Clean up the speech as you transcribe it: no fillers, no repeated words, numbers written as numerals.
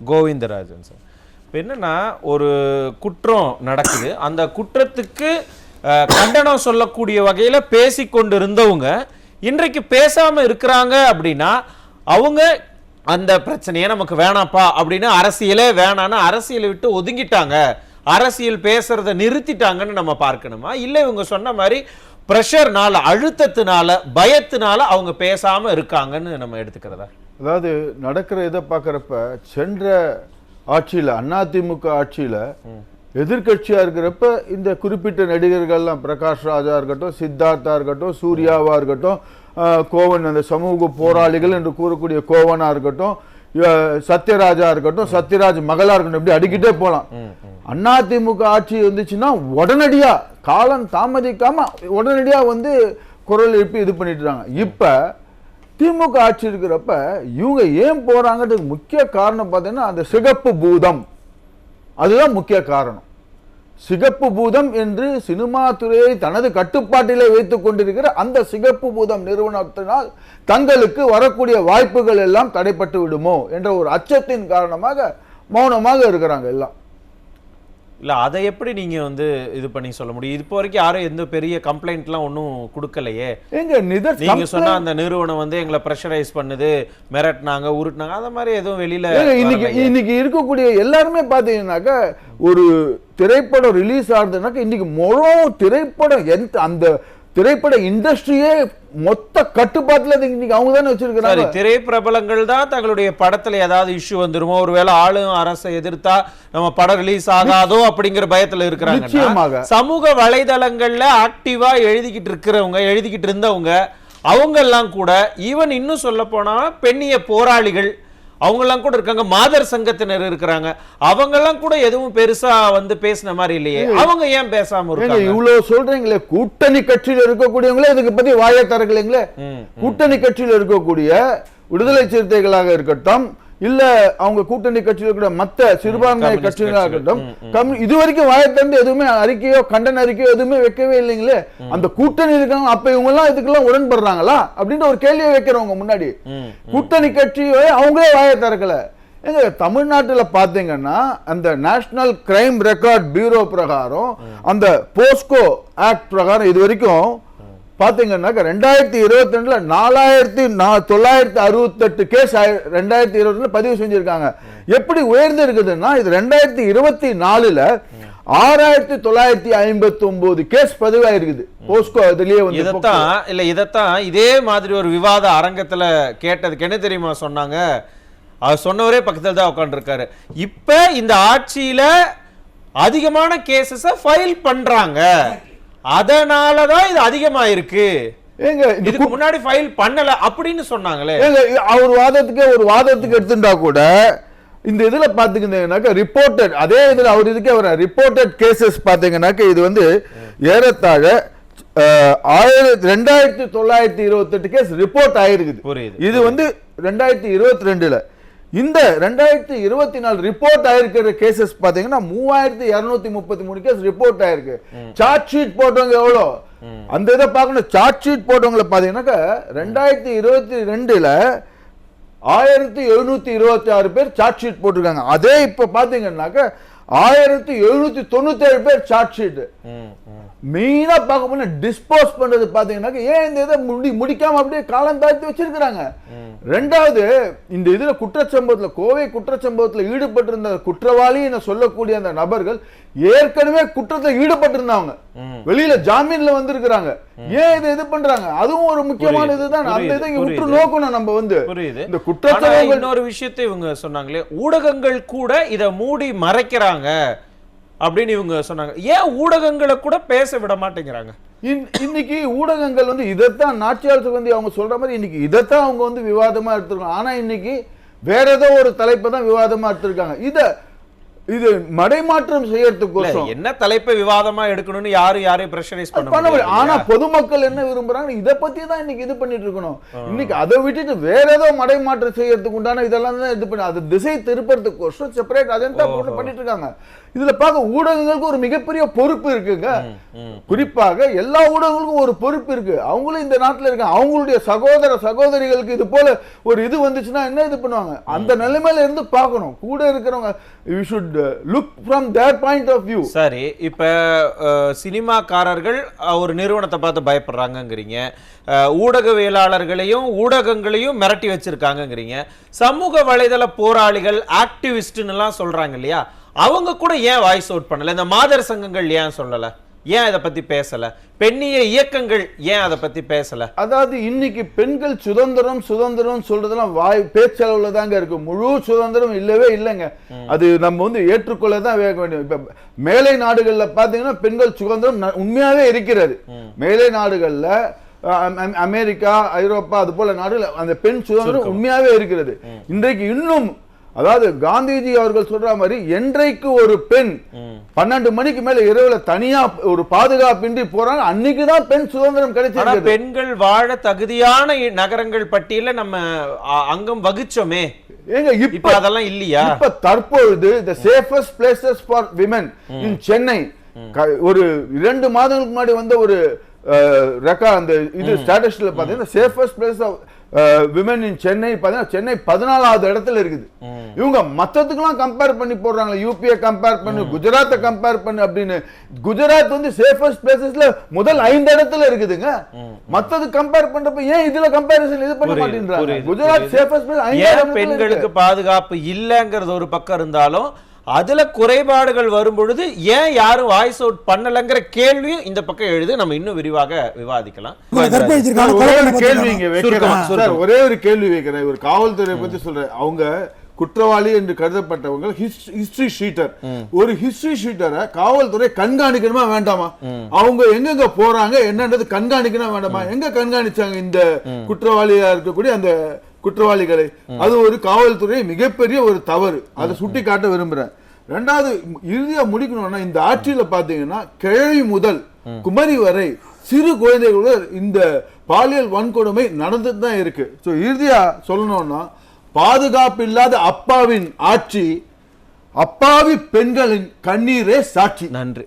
Govindarajan sir. இப்போ என்னன்னா ஒரு குற்றம் நடக்குது, அந்த குற்றத்துக்கு கண்டனம் சொல்லக்கூடிய வகையில் பேசிக்கொண்டு இருந்தவங்க இன்றைக்கு பேசாம இருக்கிறாங்க அப்படின்னா அவங்க அந்த பிரச்சனையே நமக்கு வேணாப்பா அப்படின்னு அரசியலே வேணான்னு அரசியலை விட்டு ஒதுங்கிட்டாங்க, அரசியல் பேசுறதை நிறுத்திட்டாங்கன்னு நம்ம பார்க்கணுமா? இல்லை இவங்க சொன்ன மாதிரி பிரஷர்னால, அழுத்தத்தினால, பயத்தினால அவங்க பேசாம இருக்காங்கன்னு நம்ம எடுத்துக்கிறதா? அதாவது நடக்கிற இதை பார்க்குறப்ப சென்ற ஆட்சியில் அதிமுக ஆட்சியில் எதிர்கட்சியா இருக்கிறப்ப இந்த குறிப்பிட்ட நடிகர்கள்லாம் பிரகாஷ் ராஜா இருக்கட்டும், சித்தார்த்தா இருக்கட்டும், சூர்யாவா இருக்கட்டும், கோவன் அந்த சமூக போராளிகள் என்று கூறக்கூடிய கோவனா இருக்கட்டும், சத்யராஜா இருக்கட்டும், சத்யராஜ் மகளா இருக்கட்டும், இப்படி அடிக்கிட்டே போலாம். அதிமுக ஆட்சி வந்துச்சுன்னா உடனடியா காலம் தாமதிக்காம உடனடியா குரல் எழுப்பி இது பண்ணிட்டு இருக்காங்க. இப்ப திமுக ஆட்சி இருக்கிறப்ப இவங்க ஏன் போறாங்கிறதுக்கு முக்கிய காரணம் பார்த்தீங்கன்னா அந்த சிகப்பு பூதம், அதுதான் முக்கிய காரணம். சிகப்பு பூதம் என்று சினிமா துறையை தனது கட்டுப்பாட்டிலே வைத்துக் கொண்டிருக்கிற அந்த சிகப்பு பூதம் நிறுவனத்தினால் தங்களுக்கு வரக்கூடிய வாய்ப்புகள் எல்லாம் தடைப்பட்டு விடுமோ என்ற ஒரு அச்சத்தின் காரணமாக மௌனமாக இருக்கிறாங்க எல்லாம். இல்லை, அதை எப்படி நீங்க இது பண்ணி சொல்ல முடியும்? இப்போ வரைக்கும் யாரும் எந்த பெரிய கம்ப்ளைண்ட்லாம் ஒன்றும் கொடுக்கலையே. நீங்க சொன்ன அந்த நிறுவனம் எங்களை ப்ரெஷரைஸ் பண்ணுது, மிரட்டினாங்க, உருட்டினாங்க, அந்த மாதிரி எதுவும் வெளியில இன்னைக்கு இருக்கக்கூடிய எல்லாருமே பாத்தீங்கன்னாக்கா ஒரு திரைப்படம் ரிலீஸ் ஆகுதுனாக்கா இன்னைக்கு முழு திரைப்படம் அந்த திரைப்பட இண்டஸ்ட்ரியே மொத்த கட்டுப்பாட்டுல இன்னைக்கு அவங்க தானே வச்சிருக்காங்க. திரைப்பிரபலங்கள் தான் தங்களுடைய படத்துல ஏதாவது இஷ்யூ வந்துருமோ, ஒருவேளை ஆளும் அரசை எதிர்த்தா நம்ம படம் ரிலீஸ் ஆகாதோ அப்படிங்கிற பயத்துல இருக்கிறாங்க. சமூக வலைதளங்கள்ல ஆக்டிவா எழுதிக்கிட்டு இருந்தவங்க அவங்க எல்லாம் கூட, ஈவன் இன்னும் சொல்ல போனா பெண்ணிய போராளிகள் அவங்கெல்லாம் கூட இருக்காங்க, மாதர் சங்கத்தினர் இருக்கிறாங்க, அவங்க எல்லாம் கூட எதுவும் பெருசா பேசின மாதிரி இல்லையே. அவங்க ஏன் பேசாம இருக்காங்க? இவ்வளவு சொல்றீங்களே, கூட்டணி கட்சியில இருக்கக்கூடியவங்களே இதுக்கு பத்தி வாயை திறக்கலைங்களே. கூட்டணி கட்சியில இருக்கக்கூடிய விடுதலை சிறுத்தைகளாக இருக்கட்டும், இல்ல அவங்க கூட்டணி கட்சியில் இருக்கிற மத்த சிறுபான்மை கட்சிகளாக இருக்கட்டும், இதுவரைக்கும் வாயை திறந்து எதுவுமே அறிக்கையோ கண்டன அறிக்கையோ எதுவுமே வைக்கவே இல்லைங்களே. அந்த கூட்டணி இருக்காங்க, அப்ப இவங்க எல்லாம் இதுக்கெல்லாம் உடன்படுறாங்களா அப்படின்ற ஒரு கேள்வியை வைக்கிறவங்க முன்னாடி கூட்டணி கட்சியை அவங்களே வாயை திறக்கல. எங்க தமிழ்நாட்டில் பாத்தீங்கன்னா அந்த நேஷனல் கிரைம் ரெக்கார்ட் பியூரோ பிரகாரம், அந்த போஸ்கோ ஆக்ட் பிரகாரம் இது வரைக்கும் பாத்தீங்கன்னாக்க 2022 4968 கேஸ் 2022 பதிவு செஞ்சிருக்காங்க. எப்படி உயர்ந்து இருக்குதுன்னா இது 2024 6959 கேஸ் பதிவாயிருக்குது போஸ்கோ. இதுலயே இதத்தான் இதே மாதிரி ஒரு விவாத அரங்கத்துல கேட்டதுக்கு என்ன தெரியுமா சொன்னாங்க? அவர் சொன்னவரே பக்கத்துல தான் உட்கார்ந்து இருக்காரு. இப்ப இந்த ஆட்சியில அதிகமான கேசஸ் ஃபைல் பண்றாங்க, அதனாலதான் இது அதிகமா இருக்கு, இதுக்கு முன்னாடி ஃபைல் பண்ணல அப்படின்னு சொன்னாங்களே. அவர் வாதத்துக்கு எடுத்துட்டா கூட இந்த இதுல பாத்தீங்கன்னாக்க ரிப்போர்ட்டட், அதே இதுல அவர் இதுக்கே வர ரிப்போர்ட்டட் கேசஸ் பாத்தீங்கன்னாக்க இது ஏறத்தாழ 2928 கேஸ் ரிப்போர்ட் ஆயிருக்குது. இது 2022. இந்த 2024 ரிப்போர்ட் ஆயிருக்கிற கேசஸ் பாத்தீங்கன்னா 3233 கேஸ் ரிப்போர்ட் ஆயிருக்கு. சார்ஜ் ஷீட் போட்டவங்க எவ்வளோ, அந்த இதை பார்க்கணும். சார்ஜ் ஷீட் போட்டவங்களை பாத்தீங்கன்னாக்கா 2022 1726 பேர் சார்ஜ் ஷீட் போட்டிருக்காங்க. அதே இப்ப பாத்தீங்கன்னாக்க 1797 பேர் சார்ஜ் ஷீட். மெயினா பார்க்க போனா டிஸ்போஸ் பண்றது பாத்தீங்கன்னா ஏன் இந்த இதை முடிக்காம அப்படியே காலம் தாழ்த்தி வச்சிருக்கிறாங்க. ரெண்டாவது, இந்த இதுல குற்றச்சம்பவத்துல, கோவை குற்றச்சம்பவத்துல ஈடுபட்டிருந்த குற்றவாளி என சொல்லக்கூடிய அந்த நபர்கள் ஏற்கனவே குற்றத்தில் ஈடுபட்டிருந்தாங்க, வெளியில ஜாமீன்ல வந்திருக்கிறாங்க. ஏன் இதை இது பண்றாங்க? அதுவும் ஒரு முக்கியமான இதுதான். அந்த இதை உற்று நோக்கணும் நம்ம. இந்த குற்றச்சம்பவம் இன்னொரு விஷயத்தை இவங்க சொன்னாங்களே, ஊடகங்கள் கூட இதை மூடி மறைக்கிறாங்க அப்படின்னு இவங்க சொன்னாங்க. ஏன் ஊடகங்களை கூட பேச விட மாட்டேங்கிறாங்க? இன்னைக்கு ஊடகங்கள் இதைத்தான் நாச்சியார் சுகந்தி அவங்க சொல்ற மாதிரி இன்னைக்கு இதைத்தான் அவங்க விவாதமா எடுத்திருக்காங்க. ஆனா இன்னைக்கு வேற ஏதோ ஒரு தலைப்பை தான் விவாதமா எடுத்திருக்காங்க. இத இது மடைமாற்றம் செய்யறதுக்கோசம் என்ன தலைப்பை விவாதமா எடுக்கணும்னு யாரையும் பிரஷரைஸ் பண்ண முடியாது. ஆனா பொதுமக்கள் என்ன விரும்புறாங்க, இதை பத்தி தான் இன்னைக்கு இது பண்ணிட்டு இருக்கணும். இன்னைக்கு அதை விட்டுட்டு வேற ஏதோ மடைமாற்றம் செய்யறதுக்கு உண்டான இதெல்லாம் தான் இது பண்ணி அது திசை திருப்பறதுக்கோசம் செப்பரேட் அஜெண்டா போட்டு பண்ணிட்டு இருக்காங்க. இதுல பார்க்க ஊடகங்களுக்கு ஒரு மிகப்பெரிய பொறுப்பு இருக்குங்க. குறிப்பாக எல்லா ஊடகங்களுக்கும் ஒரு பொறுப்பு இருக்கு. அவங்களும் இந்த நாட்டில் இருக்காங்க. அவங்களுடைய சகோதரிகளுக்கு இது போல ஒரு இது வந்துச்சுன்னா என்ன இது பண்ணுவாங்க, அந்த நிலைமையில இருந்து பார்க்கணும். கூட இருக்கிறவங்க you should look from their point of view. சரி, இப்ப சினிமாக்காரர்கள் ஒரு நிறுவனத்தை பார்த்து பயப்படுறாங்கங்கிறீங்க, ஊடகவியலாளர்களையும் ஊடகங்களையும் மிரட்டி வச்சிருக்காங்கங்கிறீங்க, சமூக வலைதள போராளிகள் ஆக்டிவிஸ்ட்னு எல்லாம் சொல்றாங்க இல்லையா, அவங்க கூட ஏன் வாய்ஸ் அவுட் பண்ணல? இந்த மாதர் சங்கங்கள் ஏன் சொல்லல? ஏன் அதை பத்தி பேசல? பெண்ணிய இயக்கங்கள் ஏன் அதை பத்தி பேசல? அதாவது இன்னைக்கு பெண்கள் சுதந்திரம் சொல்றதெல்லாம் பேச்சளவுல தாங்க இருக்கு. முழு சுதந்திரம் இல்லவே இல்லைங்க. அது நம்ம ஏற்றுக்கொள்ளதான் வேக வேண்டும். இப்ப மேலை நாடுகள்ல பாத்தீங்கன்னா பெண்கள் சுதந்திரம் உண்மையாவே இருக்கிறது. மேலை நாடுகள்ல அமெரிக்கா, ஐரோப்பா அது போல நாடுகள் அந்த பெண் சுதந்திரம் உண்மையாவே இருக்கிறது. இன்றைக்கு இன்னும் அதாவது காந்திஜி அவர்கள் சொல்ற மாதிரி என்றைக்கு ஒரு பெண் 12 மணிக்கு மேல இரவுல தனியா ஒரு பாதுகாப்பின்றி போறாங்க, அன்னைக்குதான் பெண் சுதந்திரம் கிடைச்சது. பெண்கள் வாழ தகுதியான நகரங்கள் பட்டியல நம்ம அங்கம் வகிச்சோமே, இப்ப அதெல்லாம் இல்லையா? இப்ப தற்பொழுது the safest places for women in Chennai ஒரு 2 மாதங்களுக்கு முன்னாடி வந்த ஒரு அந்த இது ஸ்டாட்டிஸ்டிக்ல பாத்தீங்கன்னா safest place of women in Chennai பாத்தீங்கன்னா சென்னை 14வது இடத்துல இருக்குது. இவங்க மத்ததுக்கெல்லாம் கம்பேர் பண்ணி போடுறாங்க, யூபியை கம்பேர் பண்ணு, குஜராத்தை கம்பேர் பண்ணு அப்படின்னு. குஜராத் சேஃபஸ்ட் பிளேசஸ்ல முதல் 5 இடத்துல இருக்குதுங்க. மத்தது கம்பேர் பண்றப்ப ஏன் இதுல கம்பேரிசன் இது பண்ண மாட்டேன்றாங்க? குஜராத் சேஃபஸ்ட் பிளேஸ் 5 இடத்துல. பெண்களுக்கு பாதுகாப்பு இல்லங்கிறது ஒரு பக்கம் இருந்தாலும் அதுல குறைபாடுகள் வரும் பொழுது ஏன் யாரும் வாய்ஸ் அவுட் பண்ணலங்கிற கேள்வியும் இந்த பக்கம் எழுது. நம்ம இன்னும் விரிவாக விவாதிக்கலாம். ஒரே ஒரு கேள்வி வைக்கிறேன். ஒரு காவல்துறை பத்தி சொல்றேன். அவங்க குற்றவாளி என்று கருதப்பட்டவங்க ஹிஸ்டரி ஷீட்டர். ஒரு ஹிஸ்டரி ஷீட்டரை காவல்துறை கண்காணிக்கணுமா வேண்டாமா? அவங்க எங்கெங்க போறாங்க என்னன்றது கண்காணிக்கணும் வேண்டாமா? எங்க கண்காணிச்சாங்க இந்த குற்றவாளியா இருக்கக்கூடிய அந்த குற்றவாளிகளை? அது ஒரு காவல்துறை மிகப்பெரிய ஒரு தவறு. அதை சுட்டி காட்ட விரும்புறேன். 2வது இறுதியா முடிக்கணும்னா, இந்த ஆட்சியில பாத்தீங்கன்னா கிழவி முதல் குமரி வரை சிறு குழந்தைகளோட இந்த பாலியல் வன்கொடுமை நடந்துட்டு தான் இருக்கு. இறுதியா சொல்லணும்னா, பாதுகாப்பு இல்லாத அப்பாவின் ஆட்சி, அப்பாவி பெண்களின் கண்ணீரே சாட்சி. நன்றி.